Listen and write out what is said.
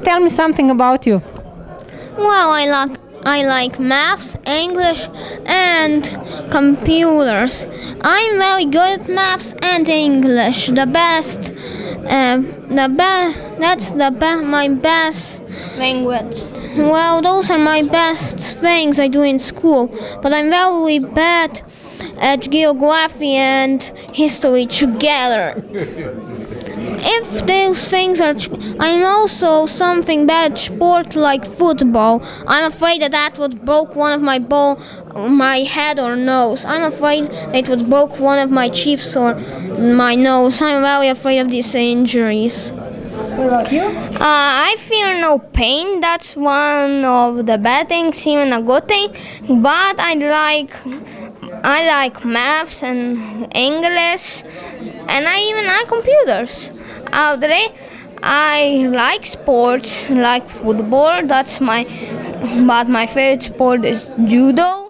tell me something about you. Well, I like maths, English, and computers. I'm very good at maths and English. The best. My best Language. Well, those are my best things I do in school, but I'm very bad at geography and history together. If those things are, I'm also something bad at sport like football. I'm afraid that would broke one of my head or nose. I'm afraid that it would broke one of my cheeks or my nose. I'm very afraid of these injuries. What about you? I feel no pain. That's one of the bad things, even a good thing. But I like maths and English, and I even like computers. I like sports, like football. But my favorite sport is judo.